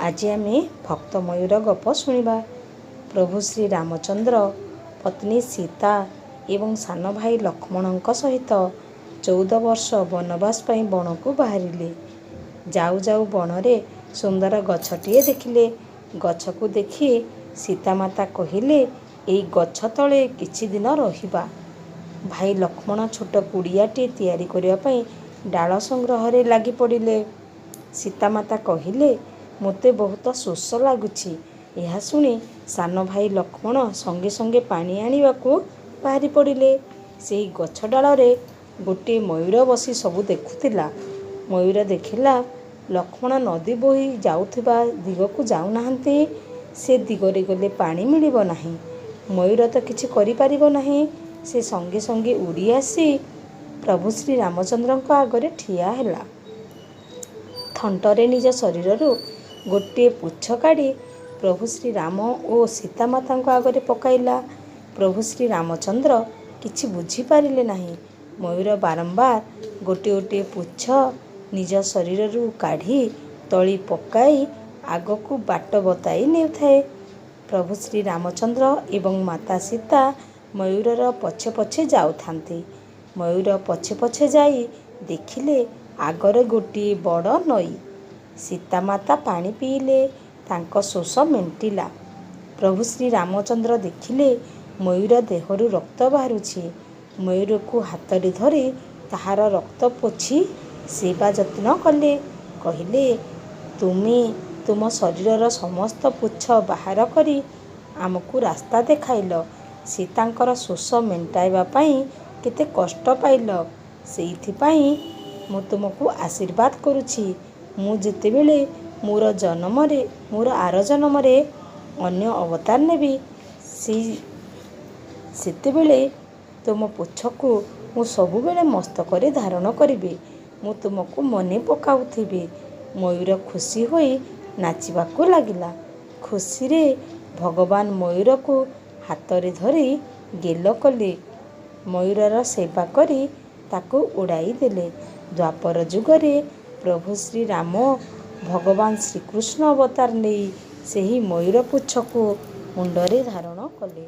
आज आमे भक्त मयूर गप शुणा। प्रभु श्री रामचंद्र पत्नी सीता एवं सान भाई लक्ष्मण सहित 14 वर्ष वनवास पर बन को बाहरिले। जाऊ जाऊ बनरे सुंदर गछटिए देखिले। गछ को देखि सीतामाता कहिले, एई गछ तले किछि दिन रहिबा। भाई लक्ष्मण छोट कुड़ियाटे तैयारी करिया पई डाल संग्रह रे लागि पड़िले। सीतामाता कहिले, मोते बहुत शोष लगुछि। यह शुणी सान भाई लक्ष्मण संगे संगे पानी आनिबाकू बाहरी पड़िले। सेई गछ डाल रे गोटे मयूर बसी सबु देखुतिला। मयूर देखिला लक्ष्मण नदी बोही जाउथिबा दिगकू जाउ नाहंती। से दिगरे गले पानी मिलिबो नाही। मयूर तो किछि करि परिबो नाही। से संगे संगे उड़ी आसी प्रभु श्री रामचंद्रଙ୍କ आगरे ठिया ହେଲା। थंटरे निज शरीररू गोटे पुच्छ काढ़ी प्रभु श्री राम और सीतामाताଙ୍କ आगरे पकाइला। प्रभु श्री रामचंद्र किछि बुझी पारिले नाही। मयूर बारंबार गोटे गोटे पुच्छ निज शरीररू काढ़ी तली पकाई आगकू बाट बताई नेउथाए। प्रभु श्री रामचंद्र एवं माता सीता मयूरर पछे पछे जाउथांती। मयूर पछे पछे जाई देखिले आगरे गोटे बड़ नई। सीतामाता पानी पीले, तांको शोष मेंटिला। प्रभु श्री रामचंद्र देखिले मयूर देहरु रक्त बाहरुछि। मयूर को हाथरे धरी ताहार रक्त पोछि सेवा जत्न कले। कहिले, तुमी तुम शरीरर समस्त पुच्छ बाहर करी आमको रास्ता देखाइल। सीतांकर शोष मेंटाइबा पई केते कष्ट पाइल। सेइथिपाई मु तुमको आशीर्वाद करुछि। मु जेतेबेले मोर जन्मरे मोर आर जन्मरे अन्य अवतार नेबी, सेतेबेले तुम पुच्छको मु सबुबेले मस्तकरे धारण करिबे। मु तुमको मने पकाउथिबे। मयूर खुशी होई नाचिबाकू लागिला। खुशी रे भगवान मयूर को हाथरे धरी गेल कले। मयूरर सेवा करी ताको उड़ाई देले। द्वापर जुगरे प्रभु श्री राम भगवान श्रीकृष्ण अवतार नहीं सेही मयूर पुच्छ को मुंडरे धारण कले।